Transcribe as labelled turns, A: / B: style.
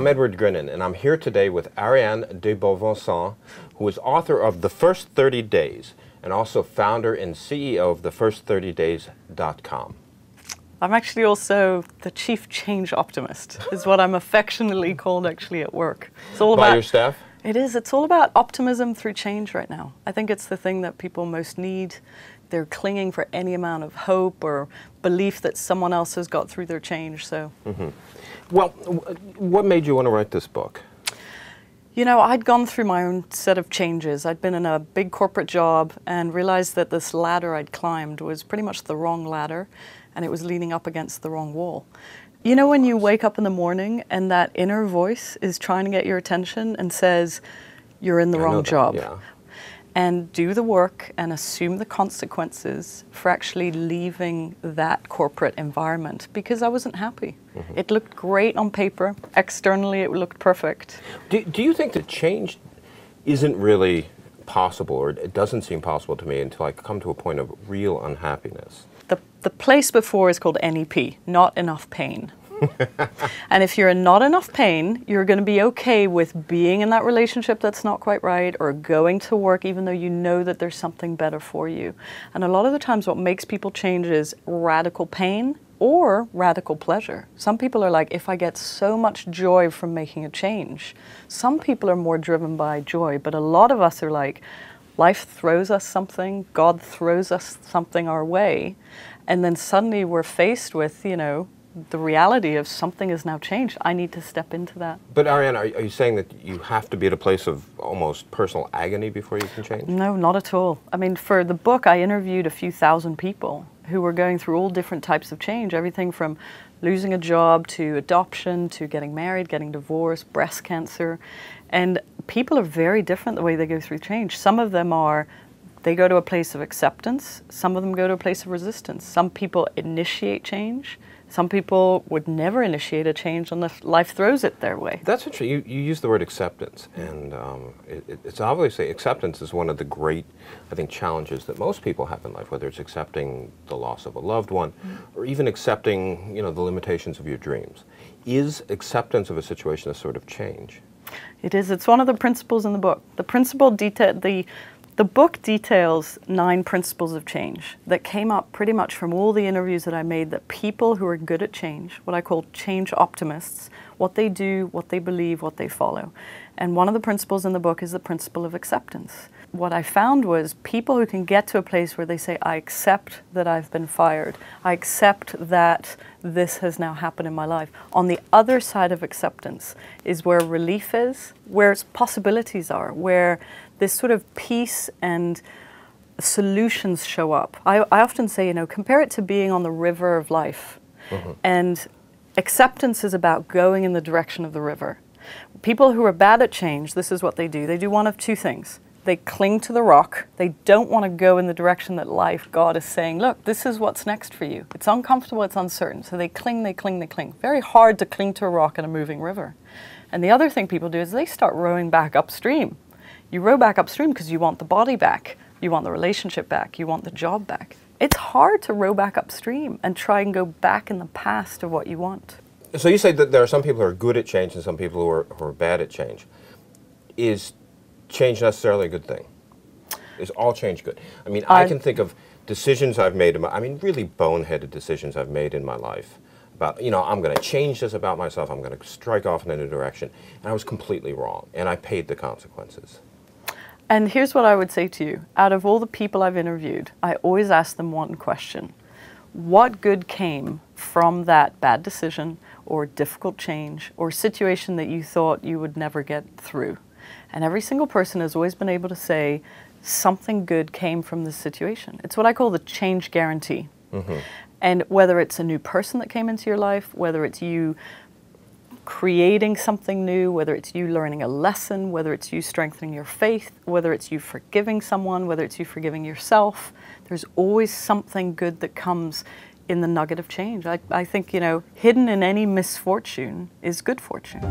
A: I'm Edward Grinnan, and I'm here today with Ariane de Bonvoisin, who is author of The First 30 Days, and also founder and CEO of thefirst30days.com.
B: I'm actually also the chief change optimist, is what I'm affectionately called actually at work. It's all
A: By
B: about
A: your staff?
B: It is. It's all about optimism through change right now. I think it's the thing that people most need. They're clinging for any amount of hope or belief that someone else has got through their change. So,
A: Well, what made you want to write this book?
B: you know, I'd gone through my own set of changes. I'd been in a big corporate job and realized that this ladder I'd climbed was pretty much the wrong ladder, and it was leaning up against the wrong wall. You know, when you wake up in the morning and that inner voice is trying to get your attention and says, you're in the wrong job.
A: Yeah.
B: And do the work and assume the consequences for actually leaving that corporate environment, because I wasn't happy. It looked great on paper. Externally, it looked perfect.
A: Do you think that change isn't really possible, or it doesn't seem possible to me until I come to a point of real unhappiness?
B: The place before is called NEP, not enough pain. And if you're in not enough pain, you're going to be okay with being in that relationship that's not quite right, or going to work even though you know that there's something better for you. And a lot of the times what makes people change is radical pain or radical pleasure. Some people are like, if I get so much joy from making a change. Some people are more driven by joy, but a lot of us are like, life throws us something, God throws us something our way, and then suddenly we're faced with, you know, the reality of something has now changed. I need to step into that.
A: But Ariane, are you saying that you have to be at a place of almost personal agony before you can change?
B: No, not at all. I mean, for the book, I interviewed a few thousand people who were going through all different types of change, everything from losing a job to adoption to getting married, getting divorced, breast cancer. And people are very different the way they go through change. Some of them are, they go to a place of acceptance. Some of them go to a place of resistance. Some people initiate change. Some people would never initiate a change unless life throws it their way.
A: That's interesting. You use the word acceptance, and it's obviously acceptance is one of the great, I think, challenges that most people have in life, whether it's accepting the loss of a loved one, or even accepting, you know, the limitations of your dreams. Is acceptance of a situation a sort of change?
B: It is. It's one of the principles in the book. The book details 9 principles of change that came up pretty much from all the interviews that I made, that people who are good at change, what I call change optimists, what they do, what they believe, what they follow. And one of the principles in the book is the principle of acceptance. What I found was people who can get to a place where they say, I accept that I've been fired. I accept that this has now happened in my life. On the other side of acceptance is where relief is, where possibilities are, where this sort of peace and solutions show up. I often say, you know, compare it to being on the river of life. And acceptance is about going in the direction of the river. People who are bad at change, this is what they do. They do one of 2 things. They cling to the rock. They don't want to go in the direction that life, God is saying, look, this is what's next for you. It's uncomfortable, it's uncertain. So they cling, they cling, they cling. Very hard to cling to a rock in a moving river. And the other thing people do is they start rowing back upstream. You row back upstream because you want the body back, you want the relationship back, you want the job back. It's hard to row back upstream and try and go back in the past of what you want.
A: So you say that there are some people who are good at change and some people who are bad at change. Is change necessarily a good thing? Is all change good? I mean, I can think of decisions I've made, really boneheaded decisions I've made in my life about, you know, I'm going to change this about myself, I'm going to strike off in a new direction, and I was completely wrong, and I paid the consequences.
B: And here's what I would say to you. Out of all the people I've interviewed, I always ask them one question. What good came from that bad decision or difficult change or situation that you thought you would never get through? And every single person has always been able to say something good came from this situation. It's what I call the change guarantee. And whether it's a new person that came into your life, whether it's you creating something new, whether it's you learning a lesson, whether it's you strengthening your faith, whether it's you forgiving someone, whether it's you forgiving yourself, there's always something good that comes in the nugget of change. I think, you know, hidden in any misfortune is good fortune.